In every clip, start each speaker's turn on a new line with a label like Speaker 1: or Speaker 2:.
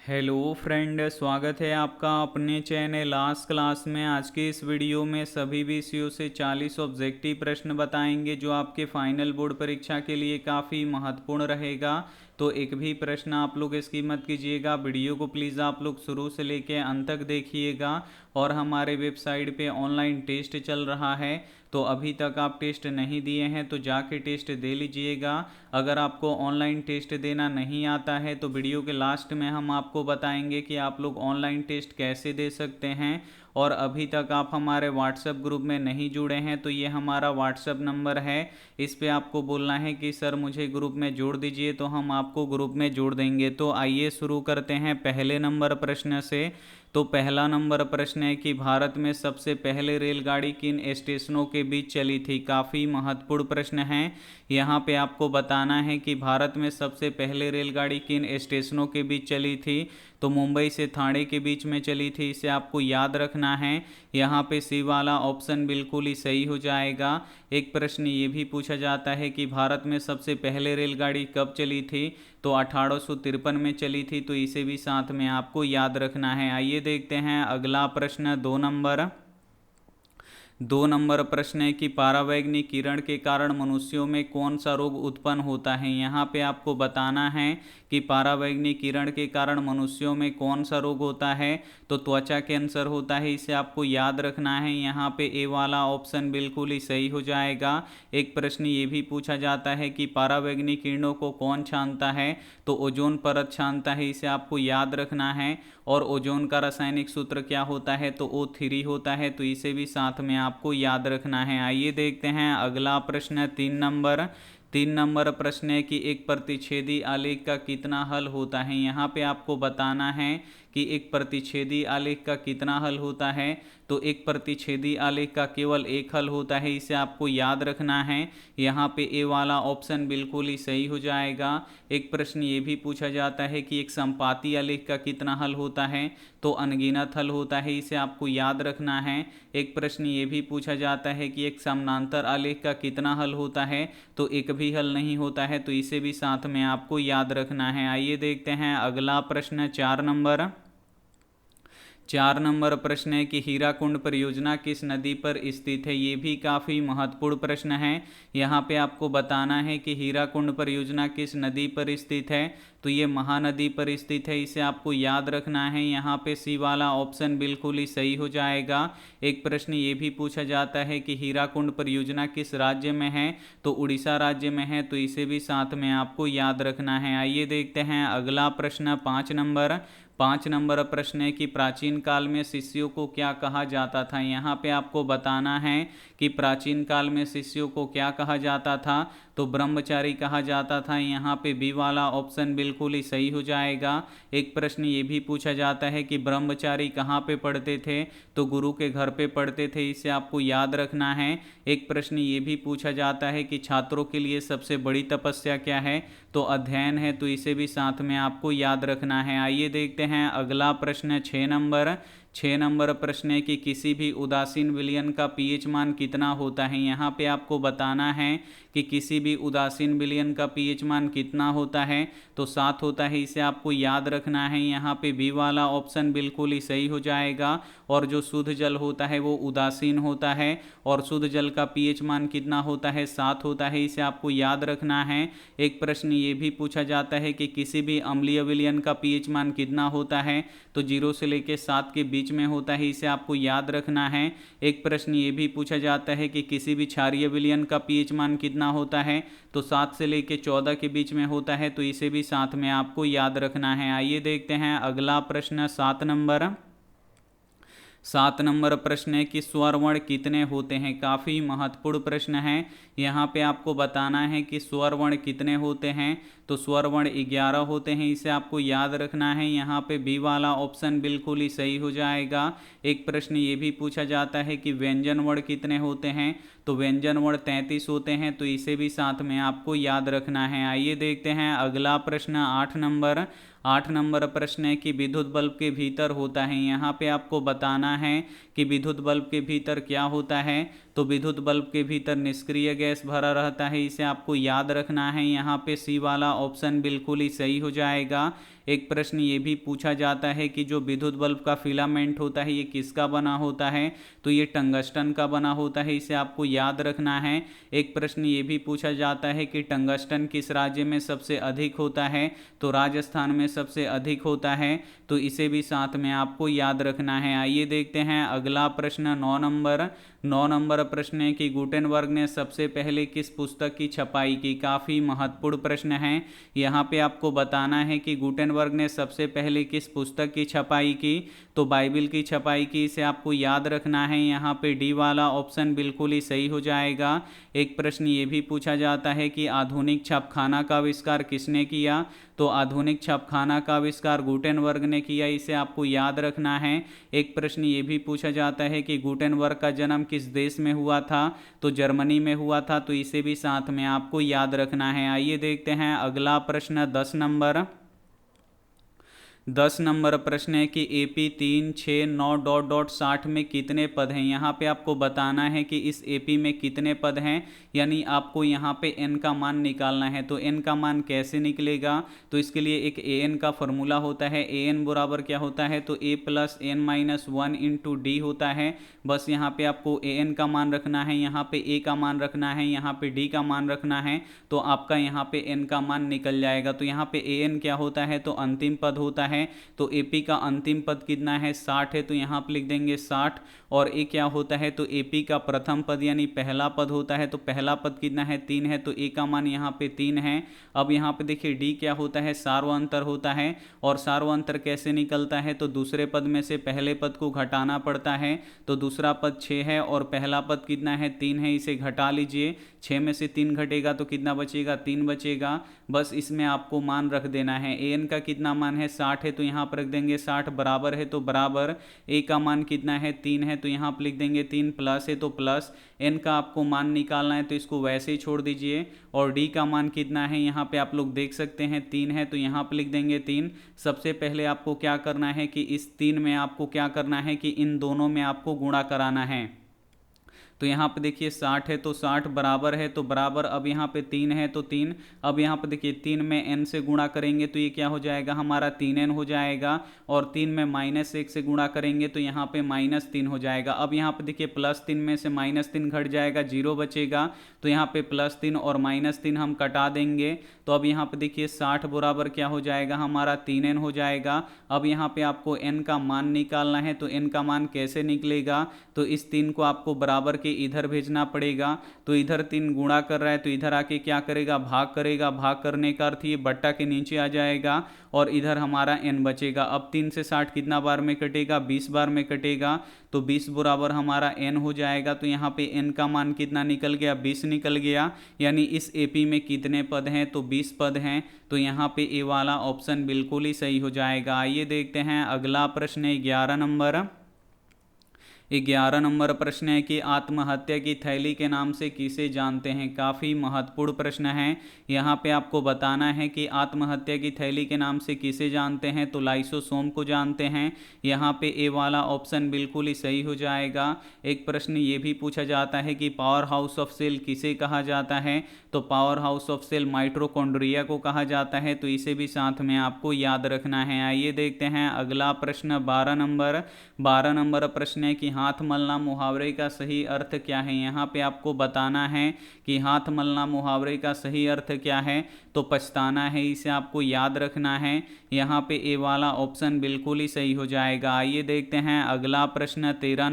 Speaker 1: Hello friend, स्वागत है आपका अपने चैनल लास्ट क्लास में। आज के इस वीडियो में सभी विषयों से 40 ऑब्जेक्टिव प्रश्न बताएंगे जो आपके फाइनल बोर्ड परीक्षा के लिए काफ़ी महत्वपूर्ण रहेगा। तो एक भी प्रश्न आप लोग इसकी मत कीजिएगा। वीडियो को प्लीज़ आप लोग शुरू से लेकर अंत तक देखिएगा। और हमारे वेबसाइट पे ऑनलाइन टेस्ट चल रहा है, तो अभी तक आप टेस्ट नहीं दिए हैं तो जाके टेस्ट दे लीजिएगा। अगर आपको ऑनलाइन टेस्ट देना नहीं आता है तो वीडियो के लास्ट में हम आपको बताएंगे कि आप लोग ऑनलाइन टेस्ट कैसे दे सकते हैं। और अभी तक आप हमारे व्हाट्सएप ग्रुप में नहीं जुड़े हैं तो ये हमारा व्हाट्सएप नंबर है, इस पे आपको बोलना है कि सर मुझे ग्रुप में जोड़ दीजिए, तो हम आपको ग्रुप में जोड़ देंगे। तो आइए शुरू करते हैं पहले नंबर प्रश्न से। तो पहला नंबर प्रश्न है कि भारत में सबसे पहले रेलगाड़ी किन स्टेशनों के बीच चली थी। काफ़ी महत्वपूर्ण प्रश्न है। यहाँ पे आपको बताना है कि भारत में सबसे पहले रेलगाड़ी किन स्टेशनों के बीच चली थी। तो मुंबई से ठाणे के बीच में चली थी, इसे आपको याद रखना है। यहाँ पे सी वाला ऑप्शन बिल्कुल ही सही हो जाएगा। एक प्रश्न ये भी पूछा जाता है कि भारत में सबसे पहले रेलगाड़ी कब चली थी। तो 1853 में चली थी, तो इसे भी साथ में आपको याद रखना है। आइए देखते हैं अगला प्रश्न। दो नंबर प्रश्न है कि परावैंगनिक किरण के कारण मनुष्यों में कौन सा रोग उत्पन्न होता है। यहाँ पे आपको बताना है कि परावैंगनिक किरण के कारण मनुष्यों में कौन सा रोग होता है। तो त्वचा कैंसर होता है, इसे आपको याद रखना है। यहाँ पे ए वाला ऑप्शन बिल्कुल ही सही हो जाएगा। एक प्रश्न ये भी पूछा जाता है कि परावैंगनिक किरणों को कौन छानता है। तो ओजोन परत छानता है, इसे आपको याद रखना है। और ओजोन का रासायनिक सूत्र क्या होता है। तो O3 होता है, तो इसे भी साथ में आपको याद रखना है। आइए देखते हैं अगला प्रश्न। तीन नंबर प्रश्न है कि एक प्रतिच्छेदी आलेख का कितना हल होता है। यहाँ पे आपको बताना है कि एक प्रतिच्छेदी आलेख का कितना हल होता है। तो एक प्रतिच्छेदी आलेख का केवल एक हल होता है, इसे आपको याद रखना है। यहाँ पे ए वाला ऑप्शन बिल्कुल ही सही हो जाएगा। एक प्रश्न ये भी पूछा जाता है कि एक संपाती आलेख का कितना हल होता है। तो अनगिनत हल होता है, इसे आपको याद रखना है। एक प्रश्न ये भी पूछा जाता है कि एक समानांतर आलेख का कितना हल होता है। तो एक भी हल नहीं होता है, तो इसे भी साथ में आपको याद रखना है। आइए देखते हैं अगला प्रश्न। चार नंबर प्रश्न है कि हीराकुंड परियोजना किस नदी पर स्थित है। ये भी काफ़ी महत्वपूर्ण प्रश्न है। यहाँ पे आपको बताना है कि हीराकुंड परियोजना किस नदी पर स्थित है। तो ये महानदी पर स्थित है, इसे आपको याद रखना है। यहाँ पे सी वाला ऑप्शन बिल्कुल ही सही हो जाएगा। एक प्रश्न ये भी पूछा जाता है कि हीराकुंड परियोजना किस राज्य में है। तो उड़ीसा राज्य में है, तो इसे भी साथ में आपको याद रखना है। आइए देखते हैं अगला प्रश्न। पाँच नंबर प्रश्न है कि प्राचीन काल में शिष्यों को क्या कहा जाता था। यहाँ पे आपको बताना है कि प्राचीन काल में शिष्यों को क्या कहा जाता था। तो ब्रह्मचारी कहा जाता था। यहाँ पे बी वाला ऑप्शन बिल्कुल ही सही हो जाएगा। एक प्रश्न ये भी पूछा जाता है कि ब्रह्मचारी कहाँ पे पढ़ते थे। तो गुरु के घर पे पढ़ते थे, इसे आपको याद रखना है। एक प्रश्न ये भी पूछा जाता है कि छात्रों के लिए सबसे बड़ी तपस्या क्या है। तो अध्ययन है, तो इसे भी साथ में आपको याद रखना है। आइए देखते हैं अगला प्रश्न। छः नंबर प्रश्न है कि किसी भी उदासीन विलयन का पीएच मान कितना होता है। यहाँ पे आपको बताना है कि किसी भी उदासीन विलयन का पीएच मान कितना होता है। तो 7 होता है, इसे आपको याद रखना है। यहाँ पे बी वाला ऑप्शन बिल्कुल ही सही हो जाएगा। और जो शुद्ध जल होता है वो उदासीन होता है, और शुद्ध जल का पीएच मान कितना होता है, 7 होता है, इसे आपको याद रखना है। एक प्रश्न ये भी पूछा जाता है कि किसी भी अम्लीय विलयन का पीएच मान कितना होता है। तो 0 से लेकर 7 के बीच में होता है, इसे आपको याद रखना है। एक प्रश्न ये भी पूछा जाता है कि किसी भी क्षारीय विलयन का पीएच मान कितना होता है। तो 7 से लेकर 14 के बीच में होता है, तो इसे भी साथ में आपको याद रखना है। आइए देखते हैं अगला प्रश्न। 7 नंबर प्रश्न है कि स्वर वर्ण कितने होते हैं। काफ़ी महत्वपूर्ण प्रश्न है। यहाँ पे आपको बताना है कि स्वर वर्ण कितने होते हैं। तो स्वर वर्ण 11 होते हैं, इसे आपको याद रखना है। यहाँ पे बी वाला ऑप्शन बिल्कुल ही सही हो जाएगा। एक प्रश्न ये भी पूछा जाता है कि व्यंजन वर्ण कितने होते हैं। तो व्यंजन वर्ण 33 होते हैं, तो इसे भी साथ में आपको याद रखना है। आइए देखते हैं अगला प्रश्न। 8 नंबर प्रश्न है कि विद्युत बल्ब के भीतर होता है। यहाँ पे आपको बताना है कि विद्युत बल्ब के भीतर क्या होता है। तो विद्युत बल्ब के भीतर निष्क्रिय गैस भरा रहता है, इसे आपको याद रखना है। यहाँ पे सी वाला ऑप्शन बिल्कुल ही सही हो जाएगा। एक प्रश्न ये भी पूछा जाता है कि जो विद्युत बल्ब का फिलामेंट होता है ये किसका बना होता है, तो ये टंगस्टन का बना होता है, इसे आपको याद रखना है। एक प्रश्न ये भी पूछा जाता है कि टंगस्टन किस राज्य में सबसे अधिक होता है, तो राजस्थान में सबसे अधिक होता है, तो इसे भी साथ में आपको याद रखना है। आइए देखते हैं अगला प्रश्न 9 नंबर प्रश्न है कि गुटेनबर्ग ने सबसे पहले किस पुस्तक की छपाई की। काफ़ी महत्वपूर्ण प्रश्न है। यहाँ पे आपको बताना है कि गुटेनबर्ग ने सबसे पहले किस पुस्तक की छपाई की, तो बाइबिल की छपाई की, इसे आपको याद रखना है। यहाँ पे डी वाला ऑप्शन बिल्कुल ही सही हो जाएगा। एक प्रश्न ये भी पूछा जाता है कि आधुनिक छापखाना का आविष्कार किसने किया, तो आधुनिक छापखाना का आविष्कार गुटेनबर्ग ने किया, इसे आपको याद रखना है। एक प्रश्न ये भी पूछा जाता है कि गुटेनबर्ग का जन्म किस देश में हुआ था, तो जर्मनी में हुआ था, तो इसे भी साथ में आपको याद रखना है। आइए देखते हैं अगला प्रश्न 10 नंबर प्रश्न है कि AP 3, 6, 9 ... 60 में कितने पद हैं। यहाँ पे आपको बताना है कि इस AP में कितने पद हैं, यानी आपको यहाँ पे n का मान निकालना है। तो n का मान कैसे निकलेगा, तो इसके लिए एक an का फॉर्मूला होता है। an बराबर क्या होता है, तो a + n - 1 × d होता है। बस यहाँ पे आपको an का मान रखना है, यहाँ पे a का मान रखना है, यहाँ पे d का मान रखना है, तो आपका यहाँ पे n का मान निकल जाएगा। तो यहाँ पे an क्या होता है, तो अंतिम पद होता है। तो AP का अंतिम पद कितना है, 60 है, तो यहाँ पर लिख देंगे 60। और a क्या होता है, तो AP का प्रथम पद यानी पहला पद होता है, तो पहला पद कितना है, 3 है, तो a का मान यहाँ पे 3 है। अब यहाँ पे देखिए d क्या होता है, सार्वअंतर होता है। और सार्वअंतर कैसे निकलता है, तो दूसरे पद में से पहले पद को घटाना पड़ता है। तो दूसरा पद 6 है और पहला पद कितना है, 3 है, इसे घटा लीजिए। 6 में से 3 घटेगा तो कितना बचेगा, 3 बचेगा। बस इसमें आपको मान रख देना है। an का कितना मान है, 60 है, तो यहाँ पर रख देंगे 60, बराबर है तो बराबर। a का मान कितना है, 3 है, तो यहाँ पर लिख देंगे 3, प्लस है तो प्लस। n का आपको मान निकालना है, तो इसको वैसे ही छोड़ दीजिए। और d का मान कितना है, यहाँ पे आप लोग देख सकते हैं 3 है, तो यहाँ पे लिख देंगे 3। सबसे पहले आपको क्या करना है कि इस 3 में आपको क्या करना है कि इन दोनों में आपको गुणा कराना है। तो यहाँ पे देखिए 60 है, तो 60 बराबर है तो बराबर। अब यहाँ पे 3 है तो 3। अब यहाँ पे देखिए 3 में n से गुणा करेंगे तो ये क्या हो जाएगा, हमारा 3n हो जाएगा। और 3 में -1 से गुणा करेंगे तो यहाँ पे -3 हो जाएगा। अब यहाँ पे देखिए +3 में से -3 घट जाएगा, 0 बचेगा। तो यहाँ पे +3 और -3 हम कटा देंगे। तो अब यहाँ पे देखिए 60 बराबर क्या हो जाएगा, हमारा 3n हो जाएगा। अब यहाँ पे आपको n का मान निकालना है, तो n का मान कैसे निकलेगा, तो इस 3 को आपको बराबर के इधर भेजना पड़ेगा। तो इधर 3 गुणा कर रहा है, तो इधर आके क्या करेगा, भाग करेगा। भाग करने का अर्थ ये बट्टा के नीचे आ जाएगा और इधर हमारा n बचेगा। अब 3 से 60 कितना बार में कटेगा, 20 बार में कटेगा। तो 20 बराबर हमारा n हो जाएगा। तो यहाँ पे n का मान कितना निकल गया, 20 निकल गया। यानी इस AP में कितने पद हैं, तो 20 पद हैं। तो यहाँ पे ए वाला ऑप्शन बिल्कुल ही सही हो जाएगा। आइए देखते हैं अगला प्रश्न है 11 नंबर प्रश्न है कि आत्महत्या की थैली के नाम से किसे जानते हैं। काफ़ी महत्वपूर्ण प्रश्न है। यहाँ पे आपको बताना है कि आत्महत्या की थैली के नाम से किसे जानते हैं, तो लाइसोसोम को जानते हैं। यहाँ पे ए वाला ऑप्शन बिल्कुल ही सही हो जाएगा। एक प्रश्न ये भी पूछा जाता है कि पावर हाउस ऑफ सेल किसे कहा जाता है, तो power house of cell mitochondria को कहा जाता है। तो इसे भी साथ में आपको याद रखना है। आइए देखते हैं अगला प्रश्न 12 नंबर प्रश्न है कि हाथ मलना मुहावरे का सही अर्थ क्या है। यहाँ पे आपको बताना है कि हाथ मलना मुहावरे का सही अर्थ क्या है, तो पछताना है, इसे आपको याद रखना है। यहाँ पे ए वाला ऑप्शन बिल्कुल ही सही हो जाएगा। आइए देखते हैं अगला प्रश्न 13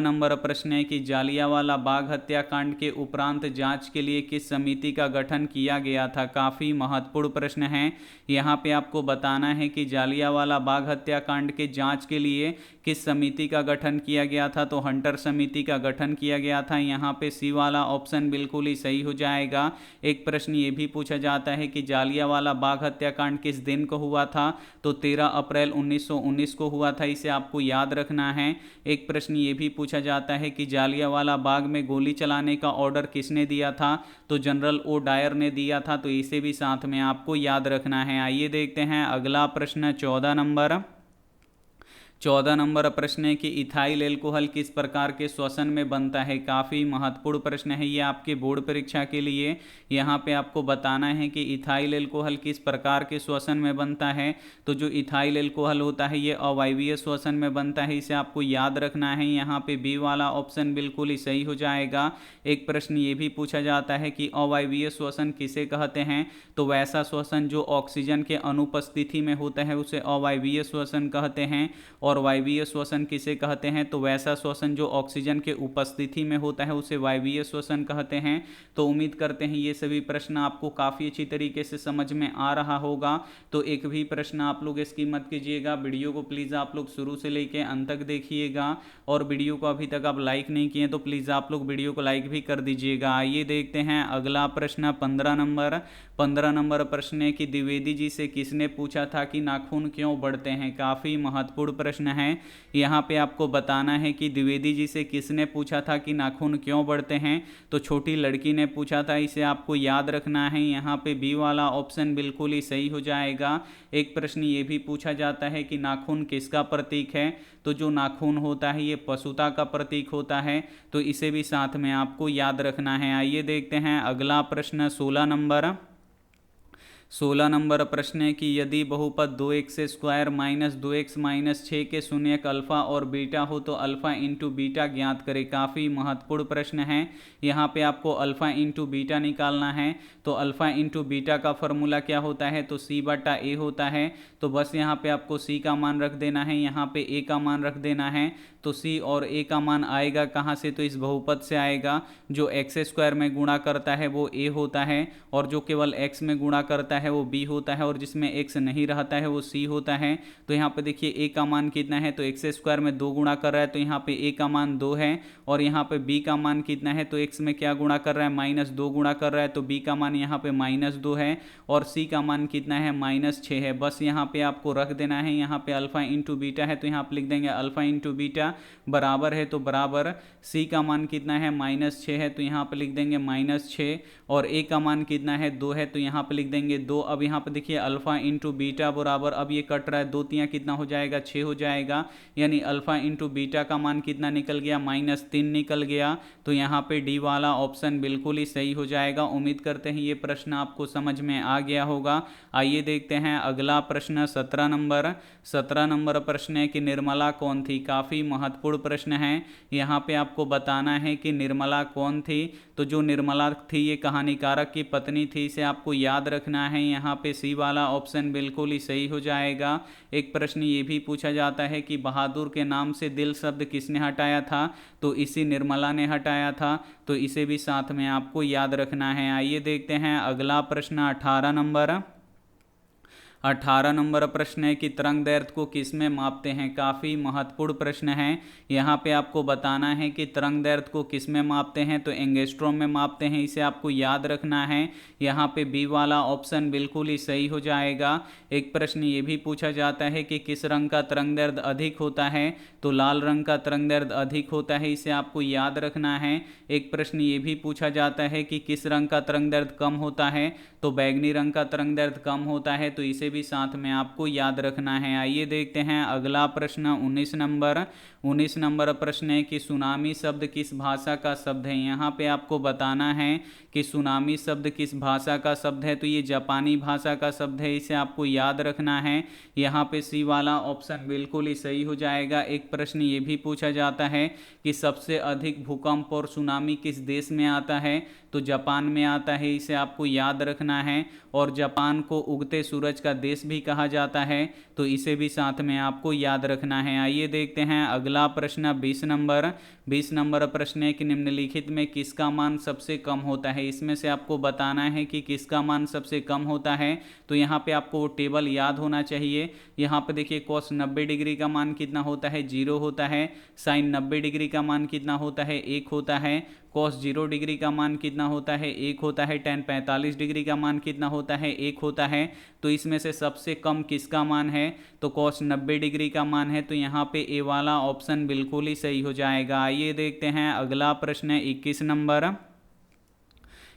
Speaker 1: नंबर प्रश्न है कि जालियांवाला बाग हत्याकांड के उपरांत जांच के लिए किस समिति का गठन किया गया था। काफ़ी महत्वपूर्ण प्रश्न है। यहाँ पे आपको बताना है कि जालियांवाला बाग हत्याकांड के जांच के लिए किस समिति का गठन किया गया था, तो हंटर समिति का गठन किया गया था। यहाँ पे सी वाला ऑप्शन बिल्कुल ही सही हो जाएगा। एक प्रश्न ये भी पूछा जाता है कि जालियांवाला बाग हत्याकांड किस दिन को हुआ था, तो 13 अप्रैल 1919 को हुआ था, इसे आपको याद रखना है। एक प्रश्न ये भी पूछा जाता है कि जालियांवाला बाग में गोली चलाने का ऑर्डर किसने दिया था, तो जनरल ओ डायर ने दिया था, तो इसे भी साथ में आपको याद रखना है। आइए देखते हैं अगला प्रश्न 14 14 नंबर प्रश्न है कि इथाइल एल्कोहल किस प्रकार के श्वसन में बनता है। काफ़ी महत्वपूर्ण प्रश्न है ये आपके बोर्ड परीक्षा के लिए। यहाँ पे आपको बताना है कि इथाइल एल्कोहल किस प्रकार के श्वसन में बनता है। तो जो इथाइल एल्कोहल होता है ये अवायवीय श्वसन में बनता है, इसे आपको याद रखना है। यहाँ पे बी वाला ऑप्शन बिल्कुल ही सही हो जाएगा। एक प्रश्न ये भी पूछा जाता है कि अवायवीय श्वसन किसे कहते हैं। तो वैसा श्वसन जो ऑक्सीजन के अनुपस्थिति में होता है उसे अवायवीय श्वसन कहते हैं। और वायवीय श्वसन किसे कहते हैं। तो वैसा श्वसन जो ऑक्सीजन के उपस्थिति में होता है उसे वायवीय श्वसन कहते हैं। तो उम्मीद करते हैं ये सभी प्रश्न आपको काफ़ी अच्छी तरीके से समझ में आ रहा होगा। तो एक भी प्रश्न आप लोग इसकी मत कीजिएगा, वीडियो को प्लीज़ आप लोग शुरू से लेके अंत तक देखिएगा। और वीडियो को अभी तक आप लाइक नहीं किए तो प्लीज़ आप लोग वीडियो को लाइक भी कर दीजिएगा। आइए देखते हैं अगला प्रश्न 15 नंबर प्रश्न है कि द्विवेदी जी से किसने पूछा था कि नाखून क्यों बढ़ते हैं। काफ़ी महत्वपूर्ण प्रश्न है। यहाँ पे आपको बताना है कि द्विवेदी जी से किसने पूछा था कि नाखून क्यों बढ़ते हैं। तो छोटी लड़की ने पूछा था, इसे आपको याद रखना है। यहाँ पे बी वाला ऑप्शन बिल्कुल ही सही हो जाएगा। एक प्रश्न ये भी पूछा जाता है कि नाखून किसका प्रतीक है। तो जो नाखून होता है ये पशुता का प्रतीक होता है। तो इसे भी साथ में आपको याद रखना है। आइए देखते हैं अगला प्रश्न 16 नंबर प्रश्न है कि यदि बहुपद 2x² माइनस 2x माइनस 6 के शून्यक अल्फा और बीटा हो तो अल्फा इंटू बीटा ज्ञात करें। काफ़ी महत्वपूर्ण प्रश्न है। यहाँ पे आपको अल्फा इंटू बीटा निकालना है। तो अल्फा इंटू बीटा का फॉर्मूला क्या होता है। तो c/a होता है। तो बस यहाँ पे आपको c का मान रख देना है, यहाँ पे a का मान रख देना है। तो c और a का मान आएगा कहाँ से। तो इस बहुपद से आएगा। जो x² में गुणा करता है वो a होता है, और जो केवल x में गुणा करता है वो b होता है, और जिसमें x नहीं रहता है वो c होता है। तो यहाँ पे देखिए a का मान कितना है। तो x² में 2 गुणा कर रहा है, तो यहाँ पे a का मान 2 है। और यहाँ पे b का मान कितना है। तो x में क्या गुणा कर रहा है, -2 गुणा कर रहा है। तो b का मान यहाँ पे -2 है। और c का मान कितना है, -6 है। बस यहाँ पे आपको रख देना है। यहाँ पे अल्फा इंटू बीटा है, तो यहाँ पे लिख देंगे अल्फा इंटू बीटा बराबर है। तो बराबर c का मान कितना है, -6 है। तो यहाँ पे लिख देंगे -6। और a का मान कितना है, 2 है। तो यहाँ पे लिख देंगे 2। अब यहाँ पे देखिए अल्फा इंटू बीटा बराबर, अब ये कट रहा है, 2 तियाँ कितना हो जाएगा, 6 हो जाएगा। यानी अल्फा इंटू बीटा का मान कितना निकल गया, -3 निकल गया। तो यहाँ पे डी वाला ऑप्शन बिल्कुल ही सही हो जाएगा। उम्मीद करते हैं ये प्रश्न आपको समझ में आ गया होगा। आइए देखते हैं अगला प्रश्न 17 नंबर प्रश्न है कि निर्मला कौन थी। काफ़ी महत्वपूर्ण प्रश्न है। यहाँ पे आपको बताना है कि निर्मला कौन थी। तो जो निर्मला थी ये कहानीकारक की पत्नी थी, इसे आपको याद रखना है। यहाँ पे सी वाला ऑप्शन बिल्कुल ही सही हो जाएगा। एक प्रश्न ये भी पूछा जाता है कि बहादुर के नाम से दिल शब्द किसने हटाया था। तो इसी निर्मला ने हटाया था। तो इसे भी साथ में आपको याद रखना है। आइए देखते हैं अगला प्रश्न 18 नंबर प्रश्न है कि तरंग दैर्ध्य को किस में मापते हैं। काफ़ी महत्वपूर्ण प्रश्न है। यहाँ पे आपको बताना है कि तरंग दैर्ध्य को किस में मापते हैं। तो एंगस्ट्रॉम में मापते हैं, इसे आपको याद रखना है। यहाँ पे बी वाला ऑप्शन बिल्कुल ही सही हो जाएगा। एक प्रश्न ये भी पूछा जाता है कि किस रंग का तरंग दैर्ध्य अधिक होता है। तो लाल रंग का तरंग दैर्ध्य अधिक होता है, इसे आपको याद रखना है। एक प्रश्न ये भी पूछा जाता है कि किस रंग का तरंग दैर्ध्य कम होता है। तो बैगनी रंग का तरंग दैर्ध्य कम होता है। तो इसे भी साथ में आपको याद रखना है। आइए देखते हैं अगला प्रश्न 19 नंबर प्रश्न है कि सुनामी शब्द किस भाषा का शब्द है। यहाँ पे आपको बताना है कि सुनामी शब्द किस भाषा का शब्द है। तो ये जापानी भाषा का शब्द है, इसे आपको याद रखना है। यहाँ पे सी वाला ऑप्शन बिल्कुल ही सही हो जाएगा। एक प्रश्न ये भी पूछा जाता है कि सबसे अधिक भूकंप और सुनामी किस देश में आता है। तो जापान में आता है, इसे आपको याद रखना है। और जापान को उगते सूरज का देश भी कहा जाता है। तो इसे भी साथ में आपको याद रखना है। आइए देखते हैं अगला प्रश्न 20 नंबर प्रश्न है कि निम्नलिखित में किसका मान सबसे कम होता है। इसमें से आपको बताना है कि किसका मान सबसे कम होता है। तो यहाँ पे आपको वो टेबल याद होना चाहिए। यहाँ पे देखिए कॉस 90 डिग्री का मान कितना होता है, 0 होता है। साइन 90 डिग्री का मान कितना होता है, 1 होता है। कॉस 0 डिग्री का मान कितना होता है, 1 होता है। टेन 45 डिग्री का मान कितना होता है, 1 होता है। तो इसमें से सबसे कम किसका मान है। तो कॉस 90 डिग्री का मान है। तो यहाँ पे ए वाला ऑप्शन बिल्कुल ही सही हो जाएगा। आइए देखते हैं अगला प्रश्न है 21 नंबर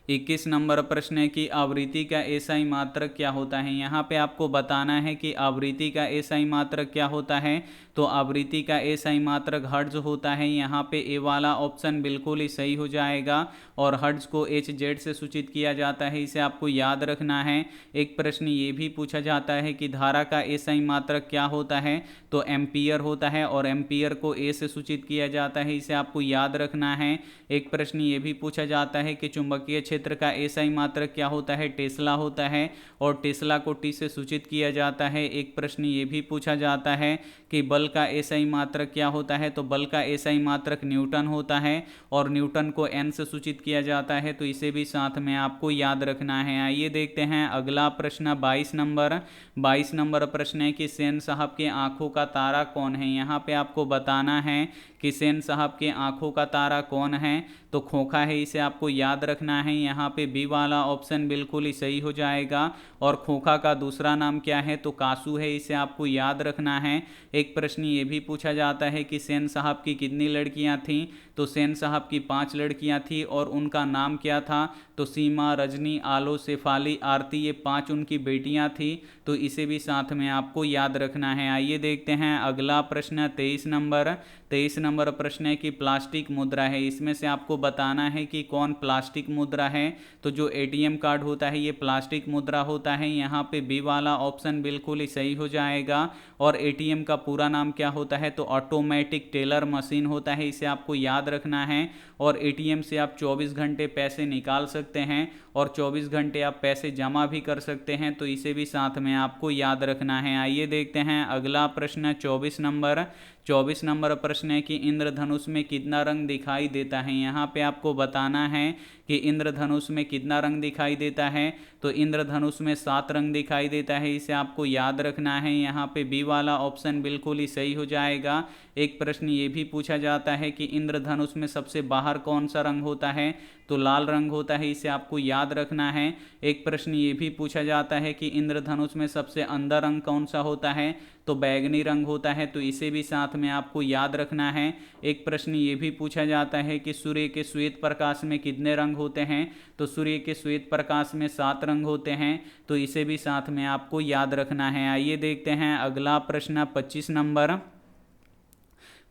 Speaker 1: 21 नंबर प्रश्न है कि आवृत्ति का एसआई मात्रक क्या होता है। यहाँ पे आपको बताना है कि आवृत्ति का एसआई मात्रक क्या होता है। तो आवृत्ति का एसआई मात्रक हर्ट्ज होता है। यहाँ पे ए वाला ऑप्शन बिल्कुल ही सही हो जाएगा और हर्ट्ज को एच जेड से सूचित किया जाता है, इसे आपको याद रखना है। एक प्रश्न ये भी पूछा जाता है कि धारा का एसआई मात्रक क्या होता है। तो एम्पियर होता है और एम्पियर को ए से सूचित किया जाता है, इसे आपको याद रखना है। एक प्रश्न ये भी पूछा जाता है कि चुंबकीय क्षेत्र का एसआई मात्रक क्या होता है। टेस्ला होता है और टेस्ला को टी से सूचित किया जाता है। एक प्रश्न ये भी पूछा जाता है कि बल का एसआई मात्रक क्या होता है। तो बल का एसआई मात्रक न्यूटन होता है और न्यूटन को एन से सूचित किया जाता है, तो इसे भी साथ में आपको याद रखना है। आइए देखते हैं अगला प्रश्न 22 नंबर। 22 नंबर प्रश्न है कि सेन साहब के आंखों का तारा कौन है। यहाँ पे आपको बताना है कि सेन साहब के आंखों का तारा कौन है। तो खोखा है, इसे आपको याद रखना है। यहाँ पे बी वाला ऑप्शन बिल्कुल ही सही हो जाएगा। और खोखा का दूसरा नाम क्या है। तो कासू है, इसे आपको याद रखना है। एक प्रश्न ये भी पूछा जाता है कि सेन साहब की कितनी लड़कियां थीं। तो सेन साहब की 5 लड़कियां थीं और उनका नाम क्या था। तो सीमा, रजनी, आलो, शेफाली, आरती, ये 5 उनकी बेटियां थी। तो इसे भी साथ में आपको याद रखना है। आइए देखते हैं अगला प्रश्न 23 नंबर। 23 नंबर प्रश्न है कि प्लास्टिक मुद्रा है, इसमें से आपको बताना है कि कौन प्लास्टिक मुद्रा है। तो जो एटीएम कार्ड होता है ये प्लास्टिक मुद्रा होता है। यहाँ पे बी वाला ऑप्शन बिल्कुल ही सही हो जाएगा। और एटीएम का पूरा नाम क्या होता है। तो ऑटोमेटिक टेलर मशीन होता है, इसे आपको याद रखना है। और एटीएम से आप 24 घंटे पैसे निकाल सकते हैं और 24 घंटे आप पैसे जमा भी कर सकते हैं, तो इसे भी साथ में आपको याद रखना है। आइए देखते हैं अगला प्रश्न 24 नंबर। 24 नंबर प्रश्न है कि इंद्रधनुष में कितना रंग दिखाई देता है। यहाँ पे आपको बताना है कि इंद्रधनुष में कितना रंग दिखाई देता है। तो इंद्रधनुष में 7 रंग दिखाई देता है, इसे आपको याद रखना है। यहाँ पे बी वाला ऑप्शन बिल्कुल ही सही हो जाएगा। एक प्रश्न ये भी पूछा जाता है कि इंद्रधनुष में सबसे बाहर कौन सा रंग होता है। तो लाल रंग होता है, इसे आपको याद रखना है। एक प्रश्न ये भी पूछा जाता है कि इंद्रधनुष में सबसे अंदर रंग कौन सा होता है। तो बैगनी रंग होता है, तो इसे भी साथ में आपको याद रखना है। एक प्रश्न ये भी पूछा जाता है कि सूर्य के श्वेत प्रकाश में कितने रंग होते हैं। तो सूर्य के श्वेत प्रकाश में 7 रंग होते हैं, तो इसे भी साथ में आपको याद रखना है। आइए देखते हैं अगला प्रश्न 25 नंबर।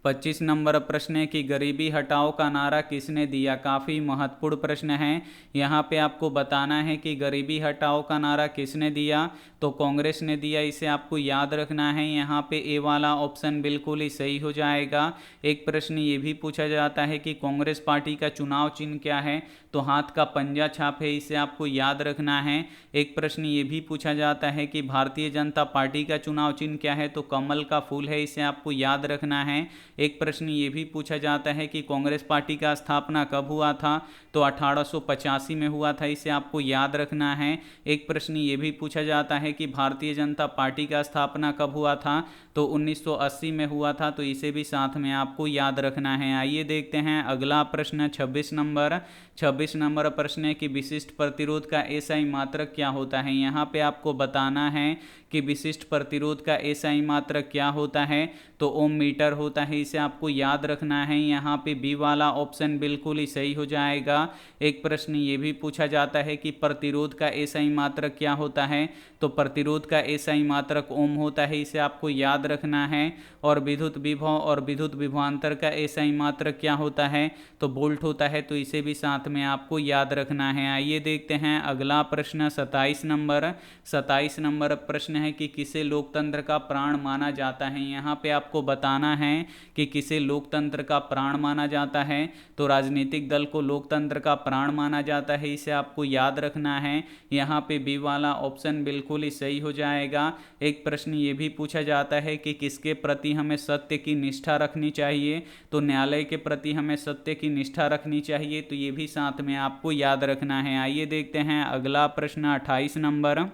Speaker 1: 25 नंबर प्रश्न है कि गरीबी हटाओ का नारा किसने दिया। काफ़ी महत्वपूर्ण प्रश्न है। यहाँ पे आपको बताना है कि गरीबी हटाओ का नारा किसने दिया। तो कांग्रेस ने दिया, इसे आपको याद रखना है। यहाँ पे ए वाला ऑप्शन बिल्कुल ही सही हो जाएगा। एक प्रश्न ये भी पूछा जाता है कि कांग्रेस पार्टी का चुनाव चिन्ह क्या है। तो हाथ का पंजा छाप है, इसे आपको याद रखना है। एक प्रश्न ये भी पूछा जाता है कि भारतीय जनता पार्टी का चुनाव चिन्ह क्या है। तो कमल का फूल है, इसे आपको याद रखना है। एक प्रश्न ये भी पूछा जाता है कि कांग्रेस पार्टी का स्थापना कब हुआ था। तो 1885 में हुआ था, इसे आपको याद रखना है। एक प्रश्न ये भी पूछा जाता है कि भारतीय जनता पार्टी का स्थापना कब हुआ था। तो 1980 में हुआ था, तो इसे भी साथ में आपको याद रखना है। आइए देखते हैं अगला प्रश्न 26 नंबर। 26 नंबर प्रश्न है कि विशिष्ट प्रतिरोध का एसआई मात्रक क्या होता है। यहाँ पे आपको बताना है कि विशिष्ट प्रतिरोध का एसआई मात्रक क्या होता है। तो ओम मीटर होता है, इसे आपको याद रखना है। यहाँ पे बी वाला ऑप्शन बिल्कुल ही सही हो जाएगा। एक प्रश्न ये भी पूछा जाता है कि प्रतिरोध का एसआई मात्रक क्या होता है। तो प्रतिरोध का एसआई मात्रक ओम होता है, इसे आपको याद रखना है। और विद्युत विभव और विद्युत विभवांतर का एसआई मात्रक क्या होता है। तो वोल्ट होता है, तो इसे भी साथ में आपको याद रखना है। आइए देखते हैं अगला प्रश्न 27 नंबर। 27 नंबर प्रश्न है कि किसे लोकतंत्र का प्राण माना जाता है। यहाँ पे आपको बताना है कि किसे लोकतंत्र का प्राण माना जाता है। तो राजनीतिक दल को लोकतंत्र का प्राण माना जाता है, इसे आपको याद रखना है। यहाँ पे बी वाला ऑप्शन बिल्कुल ही सही हो जाएगा। एक प्रश्न ये भी पूछा जाता है कि किसके प्रति हमें सत्य की निष्ठा रखनी चाहिए। तो न्यायालय के प्रति हमें सत्य की निष्ठा रखनी चाहिए, तो ये भी साथ में आपको याद रखना है। आइए देखते हैं अगला प्रश्न 28 नंबर।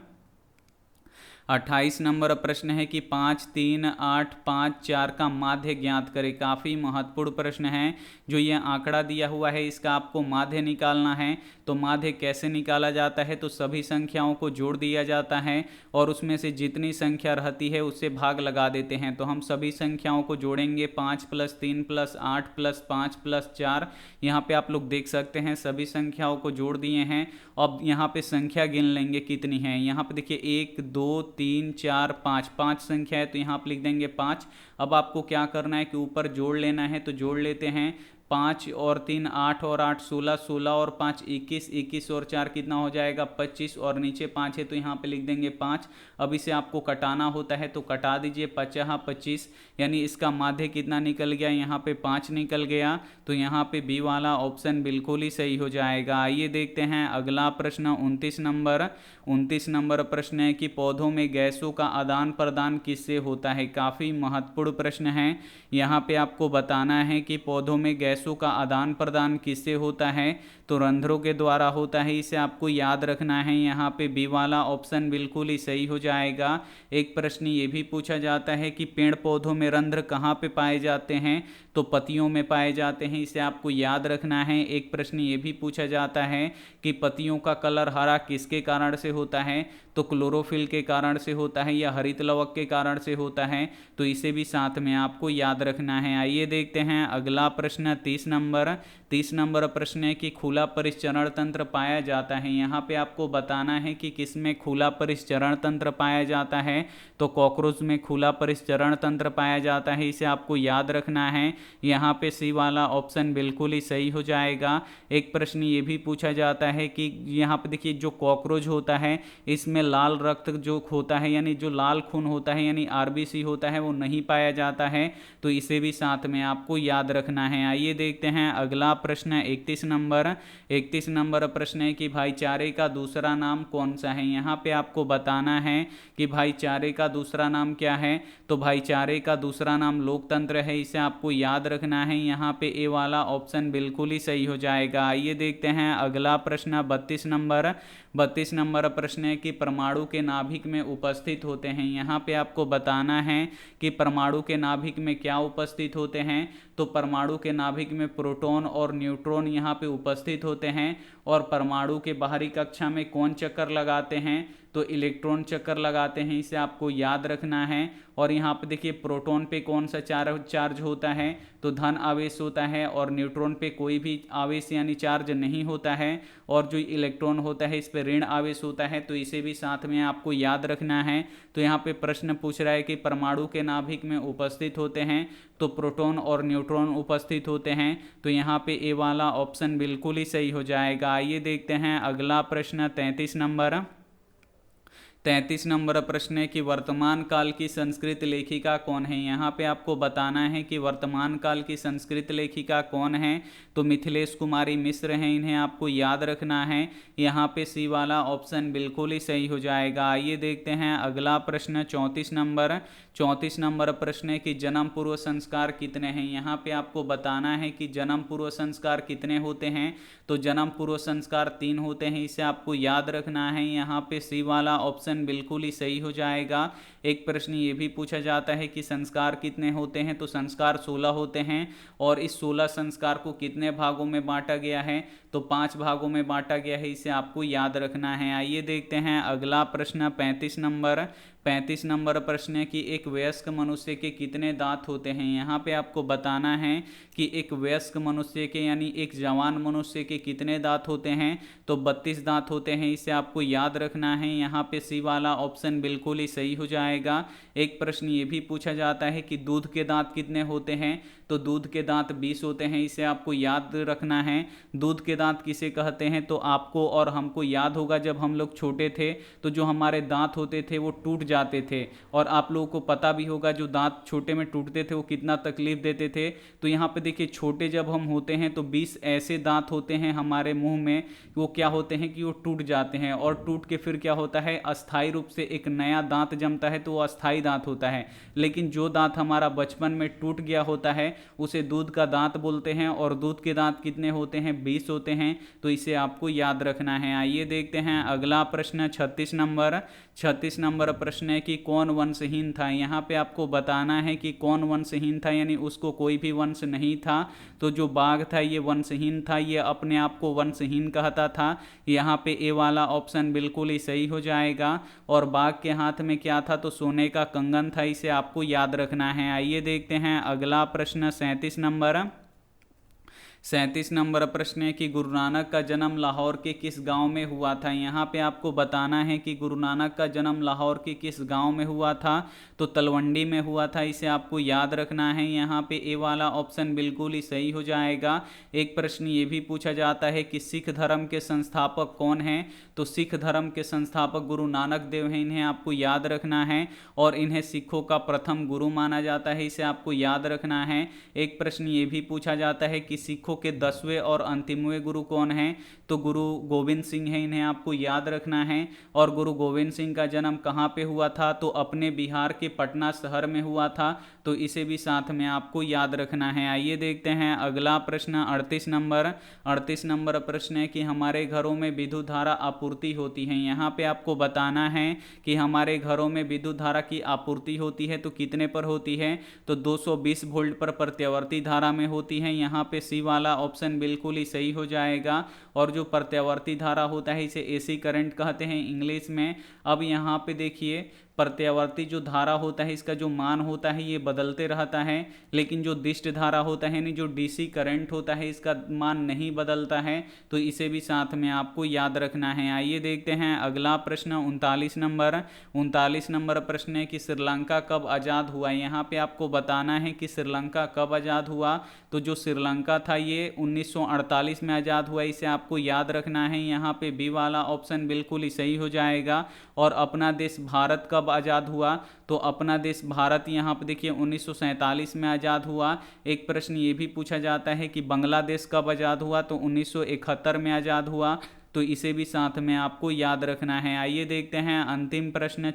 Speaker 1: 28 नंबर प्रश्न है कि 5 3 8 5 4 का माध्य ज्ञात करें। काफ़ी महत्वपूर्ण प्रश्न है। जो ये आंकड़ा दिया हुआ है इसका आपको माध्य निकालना है। तो माध्य कैसे निकाला जाता है, तो सभी संख्याओं को जोड़ दिया जाता है और उसमें से जितनी संख्या रहती है उससे भाग लगा देते हैं। तो हम सभी संख्याओं को जोड़ेंगे, 5 + 3 + 8 + 5 + 4। यहाँ पे आप लोग देख सकते हैं सभी संख्याओं को जोड़ दिए हैं। अब यहाँ पे संख्या गिन लेंगे कितनी है। यहाँ पे देखिए 1 2 3 4 5, 5 संख्या है तो यहाँ पे लिख देंगे 5। अब आपको क्या करना है कि ऊपर जोड़ लेना है, तो जोड़ लेते हैं। 5 और 3 8 और 8 16, 16 और 5 21, 21 और 4 कितना हो जाएगा 25, और नीचे 5 है तो यहाँ पे लिख देंगे 5। अब इसे आपको कटाना होता है तो कटा दीजिए, 50 25, यानी इसका माध्य कितना निकल गया, यहाँ पे 5 निकल गया। तो यहाँ पे बी वाला ऑप्शन बिल्कुल ही सही हो जाएगा। आइए देखते हैं अगला प्रश्न 29 नंबर प्रश्न है कि पौधों में गैसों का आदान प्रदान किससे होता है। काफ़ी महत्वपूर्ण प्रश्न है। यहाँ पे आपको बताना है कि पौधों में गैसों का आदान प्रदान किससे होता है, तो रंध्रों के द्वारा होता है। इसे आपको याद रखना है। यहाँ पे बी वाला ऑप्शन बिल्कुल ही सही हो जाएगा। एक प्रश्न ये भी पूछा जाता है कि पेड़ पौधों में रंध्र कहाँ पे पाए जाते हैं, तो पत्तियों में पाए जाते हैं। इसे आपको याद रखना है। एक प्रश्न ये भी पूछा जाता है कि पत्तियों का कलर हरा किसके कारण से होता है, तो क्लोरोफिल के कारण से होता है या हरित लवक के कारण से होता है। तो इसे भी साथ में आपको याद रखना है। आइए देखते हैं अगला प्रश्न 30 नंबर प्रश्न है कि खुला परिसंचरण तंत्र पाया जाता है। यहाँ पे आपको बताना है कि किसमें खुला परिसंचरण तंत्र पाया जाता है, तो कॉकरोच में खुला परिसंचरण तंत्र पाया जाता है। इसे आपको याद रखना है। यहाँ पे सी वाला ऑप्शन बिल्कुल ही सही हो जाएगा। एक प्रश्न ये भी पूछा जाता है कि यहाँ पे देखिए जो कॉकरोच होता है इसमें लाल रक्त जो होता है, यानी जो लाल खून होता है यानी आरबीसी होता है, वो नहीं पाया जाता है। तो इसे भी साथ में आपको याद रखना है। आइए देखते हैं अगला प्रश्न 31 नंबर प्रश्न है कि भाईचारे का दूसरा नाम कौन सा है। यहाँ पे आपको बताना है कि भाईचारे का दूसरा नाम क्या है, तो भाईचारे का दूसरा नाम लोकतंत्र है। इसे आपको याद रखना है। यहाँ पे ए वाला ऑप्शन बिल्कुल ही सही हो जाएगा। आइए देखते हैं अगला प्रश्न 32 नंबर प्रश्न है कि परमाणु के नाभिक में उपस्थित होते हैं। यहाँ पे आपको बताना है कि परमाणु के नाभिक में क्या उपस्थित होते हैं, तो परमाणु के नाभिक में प्रोटॉन और न्यूट्रॉन यहाँ पे उपस्थित होते हैं। और परमाणु के बाहरी कक्षा में कौन चक्कर लगाते हैं, तो इलेक्ट्रॉन चक्कर लगाते हैं। इसे आपको याद रखना है। और यहाँ पे देखिए प्रोटॉन पे कौन सा चार्ज होता है, तो धन आवेश होता है, और न्यूट्रॉन पे कोई भी आवेश यानी चार्ज नहीं होता है। और जो इलेक्ट्रॉन होता है इस पे ऋण आवेश होता है। तो इसे भी साथ में आपको याद रखना है। तो यहाँ पे प्रश्न पूछ रहा है कि परमाणु के नाभिक में उपस्थित होते हैं, तो प्रोटॉन और न्यूट्रॉन उपस्थित होते हैं। तो यहाँ पे ए वाला ऑप्शन बिल्कुल ही सही हो जाएगा। आइए देखते हैं अगला प्रश्न 33 नंबर प्रश्न है कि वर्तमान काल की संस्कृत लेखिका कौन है। यहाँ पे आपको बताना है कि वर्तमान काल की संस्कृत लेखिका कौन है, तो मिथिलेश कुमारी मिश्र हैं। इन्हें आपको याद रखना है। यहाँ पे सी वाला ऑप्शन बिल्कुल ही सही हो जाएगा। आइए देखते हैं अगला प्रश्न 34 नंबर प्रश्न है कि जन्म पूर्व संस्कार कितने हैं। यहाँ पे आपको बताना है कि जन्म पूर्व संस्कार कितने होते हैं, तो जन्म पूर्व संस्कार 3 होते हैं। इसे आपको याद रखना है। यहाँ पे सी वाला ऑप्शन बिल्कुल ही सही हो जाएगा। एक प्रश्न ये भी पूछा जाता है कि संस्कार कितने होते हैं, तो संस्कार 16 होते हैं। और इस 16 संस्कार को कितने भागों में बांटा गया है, तो 5 भागों में बांटा गया है। इसे आपको याद रखना है। आइए देखते हैं अगला प्रश्न 35 नंबर प्रश्न है कि एक वयस्क मनुष्य के कितने दांत होते हैं। यहाँ पे आपको बताना है कि एक वयस्क मनुष्य के यानी एक जवान मनुष्य के कितने दांत होते हैं, तो 32 दांत होते हैं। इसे आपको याद रखना है। यहाँ पे सी वाला ऑप्शन बिल्कुल ही सही हो जाएगा। एक प्रश्न ये भी पूछा जाता है कि दूध के दांत कितने होते हैं, तो दूध के दांत 20 होते हैं। इसे आपको याद रखना है। दूध के दांत किसे कहते हैं, तो आपको और हमको याद होगा जब हम लोग छोटे थे तो जो हमारे दांत होते थे वो टूट जाते थे। और आप लोगों को पता भी होगा जो दांत छोटे में टूटते थे वो कितना तकलीफ देते थे। तो यहाँ पे देखिए छोटे जब हम होते हैं तो 20 ऐसे दांत होते हैं हमारे मुंह में, वो क्या होते हैं कि वो टूट जाते हैं। और टूट के फिर क्या होता है, अस्थायी रूप से एक नया दांत जमता है। है तो वो अस्थाई दांत होता है, लेकिन जो दांत हमारा बचपन में टूट गया होता है उसे दूध का दांत बोलते हैं, और दूध के दांत कितने होते हैं, 20 होते हैं, तो इसे आपको याद रखना है। आइए देखते हैं अगला प्रश्न 36 नंबर प्रश्न है कि कौन वंशहीन था। यहाँ पे आपको बताना है कि कौन वंशहीन था, यानी उसको कोई भी वंश नहीं था। तो जो बाघ था ये वंशहीन था, ये अपने आप को वंशहीन कहता था। यहाँ पे ए वाला ऑप्शन बिल्कुल ही सही हो जाएगा। और बाघ के हाथ में क्या था, तो सोने का कंगन था, इसे आपको याद रखना है। आइए देखते हैं अगला प्रश्न 37 नंबर प्रश्न है कि गुरु नानक का जन्म लाहौर के किस गांव में हुआ था। यहाँ पे आपको बताना है कि गुरु नानक का जन्म लाहौर के किस गांव में हुआ था, तो तलवंडी में हुआ था, इसे आपको याद रखना है। यहाँ पे ए वाला ऑप्शन बिल्कुल ही सही हो जाएगा। एक प्रश्न ये भी पूछा जाता है कि सिख धर्म के संस्थापक कौन हैं, तो सिख धर्म के संस्थापक गुरु नानक देव हैं, इन्हें आपको याद रखना है, और इन्हें सिखों का प्रथम गुरु माना जाता है, इसे आपको याद रखना है। एक प्रश्न ये भी पूछा जाता है कि सिखों के 10वें और अंतिमवें गुरु कौन हैं, तो गुरु गोविंद सिंह हैं, इन्हें आपको याद रखना है। और गुरु गोविंद सिंह का जन्म कहाँ पे हुआ था, तो अपने बिहार के पटना शहर में हुआ था, तो इसे भी साथ में आपको याद रखना है। आइए देखते हैं अगला प्रश्न 38 नंबर प्रश्न है कि हमारे घरों में विद्युत धारा आपूर्ति होती है। यहाँ पे आपको बताना है कि हमारे घरों में विद्युत धारा की आपूर्ति होती है तो कितने पर होती है, तो 220 वोल्ट पर प्रत्यावर्ती धारा में होती है। यहाँ पे सी वाला ऑप्शन बिल्कुल ही सही हो जाएगा। और जो प्रत्यावर्ती धारा होता है इसे एसी करंट कहते हैं इंग्लिश में। अब यहाँ पे देखिए प्रत्यावर्ती जो धारा होता है इसका जो मान होता है ये बदलते रहता है, लेकिन जो दिष्ट धारा होता है यानी जो डीसी करंट होता है इसका मान नहीं बदलता है, तो इसे भी साथ में आपको याद रखना है। आइए देखते हैं अगला प्रश्न 39 नंबर प्रश्न है कि श्रीलंका कब आज़ाद हुआ। यहाँ पे आपको बताना है कि श्रीलंका कब आज़ाद हुआ, तो जो श्रीलंका था ये 1948 में आज़ाद हुआ, इसे आपको याद रखना है। यहाँ पे बी वाला ऑप्शन बिल्कुल ही सही हो जाएगा। और अपना देश भारत कब आज़ाद हुआ, तो अपना देश भारत यहाँ पर देखिए 1947 में आज़ाद हुआ। एक प्रश्न ये भी पूछा जाता है कि बांग्लादेश कब आज़ाद हुआ, तो 1971 में आज़ाद हुआ, तो इसे भी साथ में आपको याद रखना है। आइए देखते हैं अंतिम प्रश्न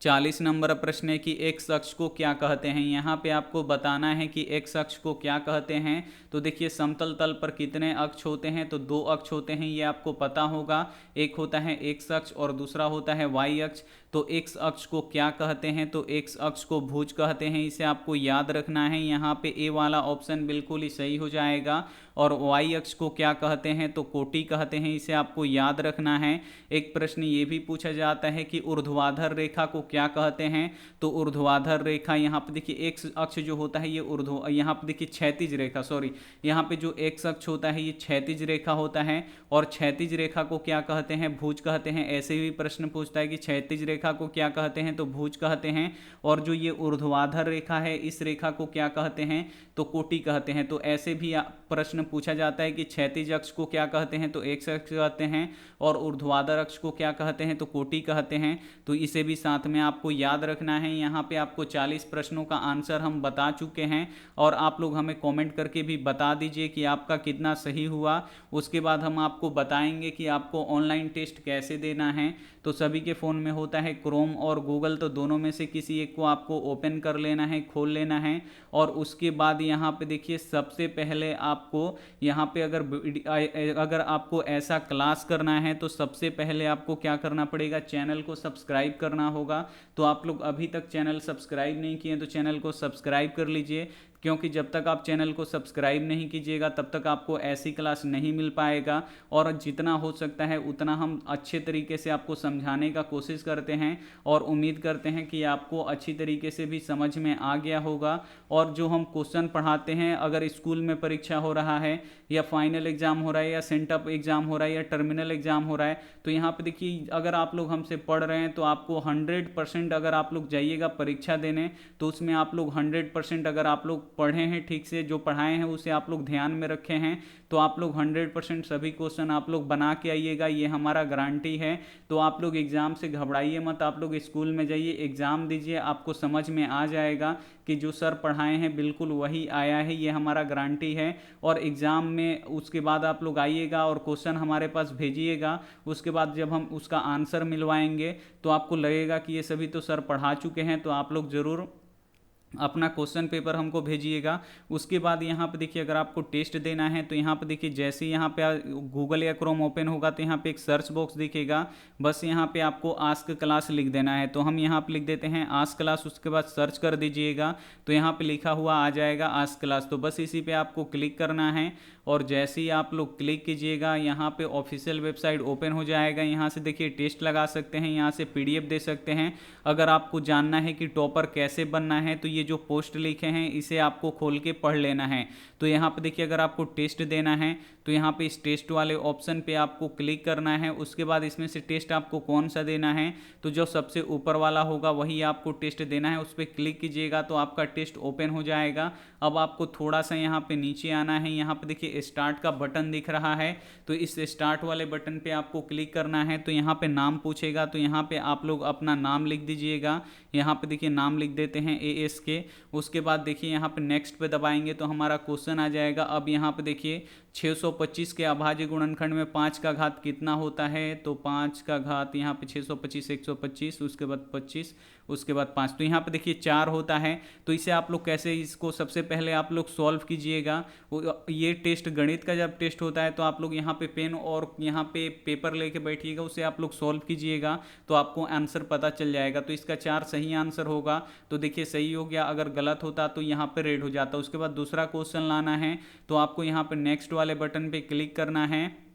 Speaker 1: 40 नंबर प्रश्न है कि एक शख्स को क्या कहते हैं। यहाँ पे आपको बताना है कि एक शख्स को क्या कहते हैं। तो देखिए समतल तल पर कितने अक्ष होते हैं, तो 2 अक्ष होते हैं, ये आपको पता होगा। एक होता है एक्स अक्ष और दूसरा होता है वाई अक्ष। तो एक्स अक्ष को क्या कहते हैं, तो एक्स अक्ष को भुज कहते हैं, इसे आपको याद रखना है। यहाँ पे ए वाला ऑप्शन बिल्कुल ही सही हो जाएगा। और वाई अक्ष को क्या कहते हैं, तो कोटि कहते हैं, इसे आपको याद रखना है। एक प्रश्न ये भी पूछा जाता है कि ऊर्ध्वाधर रेखा को क्या कहते हैं, तो ऊर्ध्वाधर रेखा यहाँ पे देखिए एक्स अक्ष जो होता है ये यहाँ पे देखिए क्षैतिज रेखा, सॉरी यहाँ पे जो एक्स अक्ष होता है ये क्षैतिज रेखा होता है, और क्षैतिज रेखा को क्या कहते हैं, भुज कहते हैं। ऐसे भी प्रश्न पूछता है कि क्षैतिज रेखा को क्या कहते हैं, तो भुज कहते हैं। और जो ये ऊर्ध्वाधर रेखा है इस रेखा को क्या कहते हैं, तो कोटि कहते हैं। तो ऐसे भी प्रश्न पूछा जाता है कि क्षैतिज अक्ष को क्या कहते हैं, तो एक्स अक्ष कहते हैं, और ऊर्ध्वाधर अक्ष को क्या कहते हैं, तो कोटि कहते हैं। तो इसे भी साथ में आपको याद रखना है। यहाँ पे आपको 40 प्रश्नों का आंसर हम बता चुके हैं, और आप लोग हमें कमेंट करके भी बता दीजिए कि आपका कितना सही हुआ। उसके बाद हम आपको बताएंगे कि आपको ऑनलाइन टेस्ट कैसे देना है। तो सभी के फ़ोन में होता है क्रोम और गूगल, तो दोनों में से किसी एक को आपको ओपन कर लेना है, खोल लेना है। और उसके बाद यहाँ पे देखिए सबसे पहले आपको यहाँ पे अगर आपको ऐसा क्लास करना है तो सबसे पहले आपको क्या करना पड़ेगा, चैनल को सब्सक्राइब करना होगा। तो आप लोग अभी तक चैनल सब्सक्राइब नहीं किए तो चैनल को सब्सक्राइब कर लीजिए, क्योंकि जब तक आप चैनल को सब्सक्राइब नहीं कीजिएगा तब तक आपको ऐसी क्लास नहीं मिल पाएगा। और जितना हो सकता है उतना हम अच्छे तरीके से आपको समझाने का कोशिश करते हैं, और उम्मीद करते हैं कि आपको अच्छी तरीके से भी समझ में आ गया होगा। और जो हम क्वेश्चन पढ़ाते हैं, अगर स्कूल में परीक्षा हो रहा है या फाइनल एग्जाम हो रहा है या सेंटअप एग्जाम हो रहा है या टर्मिनल एग्जाम हो रहा है, तो यहाँ पे देखिए अगर आप लोग हमसे पढ़ रहे हैं तो आपको 100% अगर आप लोग जाइएगा परीक्षा देने तो उसमें आप लोग 100% अगर आप लोग लोग पढ़े हैं ठीक से, जो पढ़ाए हैं उसे आप लोग ध्यान में रखे हैं, तो आप लोग 100% सभी क्वेश्चन आप लोग बना के आइएगा, ये हमारा गारंटी है। तो आप लोग एग्ज़ाम से घबराइए मत, आप लोग स्कूल में जाइए, एग्ज़ाम दीजिए, आपको समझ में आ जाएगा कि जो सर पढ़ाए हैं बिल्कुल वही आया है, ये हमारा गारंटी है। और एग्ज़ाम में उसके बाद आप लोग आइएगा और क्वेश्चन हमारे पास भेजिएगा, उसके बाद जब हम उसका आंसर मिलवाएंगे तो आपको लगेगा कि ये सभी तो सर पढ़ा चुके हैं, तो आप लोग ज़रूर अपना क्वेश्चन पेपर हमको भेजिएगा। उसके बाद यहाँ पे देखिए, अगर आपको टेस्ट देना है तो यहाँ पे देखिए, जैसे ही यहाँ पे गूगल या क्रोम ओपन होगा तो यहाँ पे एक सर्च बॉक्स दिखेगा, बस यहाँ पे आपको आस्क क्लास लिख देना है। तो हम यहाँ पे लिख देते हैं आस्क क्लास, उसके बाद सर्च कर दीजिएगा तो यहाँ पे लिखा हुआ आ जाएगा आस्क क्लास। तो बस इसी पे आपको क्लिक करना है और जैसे ही आप लोग क्लिक कीजिएगा यहाँ पे ऑफिशियल वेबसाइट ओपन हो जाएगा। यहाँ से देखिए टेस्ट लगा सकते हैं, यहाँ से PDF दे सकते हैं। अगर आपको जानना है कि टॉपर कैसे बनना है तो ये जो पोस्ट लिखे हैं इसे आपको खोल के पढ़ लेना है। तो यहाँ पे देखिए, अगर आपको टेस्ट देना है तो यहाँ पे इस टेस्ट वाले ऑप्शन पे आपको क्लिक करना है। उसके बाद इसमें से टेस्ट आपको कौन सा देना है, तो जो सबसे ऊपर वाला होगा वही आपको टेस्ट देना है, उस पर क्लिक कीजिएगा तो आपका टेस्ट ओपन हो जाएगा। अब आपको थोड़ा सा यहाँ पे नीचे आना है, यहाँ पे देखिए स्टार्ट का बटन दिख रहा है, तो इस स्टार्ट वाले बटन पे आपको क्लिक करना है। तो यहाँ पे नाम पूछेगा, तो यहाँ पे आप लोग अपना नाम लिख दीजिएगा। यहाँ पे देखिए नाम लिख देते हैं ASK। उसके बाद देखिए यहाँ पे नेक्स्ट पे दबाएंगे तो हमारा क्वेश्चन आ जाएगा। अब यहाँ पे देखिए 625 के अभाज्य गुणनखंड में 5 का घात कितना होता है, तो 5 का घात यहाँ पे 625 125, उसके बाद 25, उसके बाद 5, तो यहाँ पे देखिए 4 होता है। तो इसे आप लोग कैसे, इसको सबसे पहले आप लोग सॉल्व कीजिएगा। ये टेस्ट गणित का जब टेस्ट होता है तो आप लोग यहाँ पे पेन और यहाँ पे पेपर लेके बैठिएगा, उसे आप लोग सॉल्व कीजिएगा तो आपको आंसर पता चल जाएगा। तो इसका 4 सही आंसर होगा, तो देखिए सही हो गया। अगर गलत होता तो यहाँ पे रेड हो जाता। उसके बाद दूसरा क्वेश्चन लाना है, तो आपको यहाँ पे नेक्स्ट वाले बटन पे क्लिक करना है।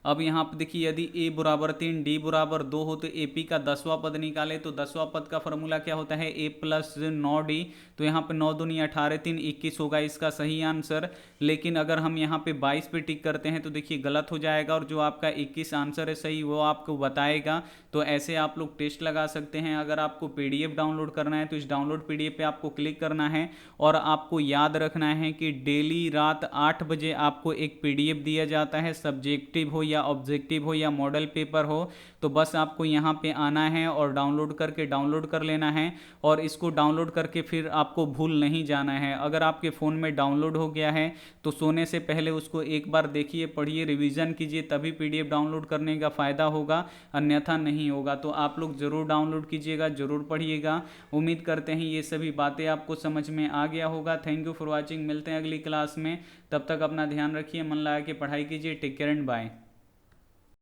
Speaker 1: अब यहाँ पे देखिए, यदि a बराबर 3 d बराबर 2 हो तो AP का 10वां पद निकाले। तो 10वां पद का फॉर्मूला क्या होता है, a प्लस 9d। तो यहाँ पे 9 दूनी 18, 3 21 होगा इसका सही आंसर। लेकिन अगर हम यहाँ पे 22 पे टिक करते हैं तो देखिए गलत हो जाएगा, और जो आपका 21 आंसर है सही वो आपको बताएगा। तो ऐसे आप लोग टेस्ट लगा सकते हैं। अगर आपको PDF डाउनलोड करना है तो इस डाउनलोड PDF पे आपको क्लिक करना है, और आपको याद रखना है कि डेली रात 8 बजे आपको एक PDF दिया जाता है, सब्जेक्टिव हो या ऑब्जेक्टिव हो या मॉडल पेपर हो। तो बस आपको यहाँ पे आना है और डाउनलोड कर लेना है, और इसको डाउनलोड करके फिर आपको भूल नहीं जाना है। अगर आपके फ़ोन में डाउनलोड हो गया है तो सोने से पहले उसको एक बार देखिए, पढ़िए, रिवीजन कीजिए, तभी PDF डाउनलोड करने का फ़ायदा होगा, अन्यथा नहीं होगा। तो आप लोग ज़रूर डाउनलोड कीजिएगा, ज़रूर पढ़िएगा। उम्मीद करते हैं ये सभी बातें आपको समझ में आ गया होगा। थैंक यू फॉर वॉचिंग, मिलते हैं अगली क्लास में। तब तक अपना ध्यान रखिए, मन लगा के पढ़ाई कीजिए। Take care and bye.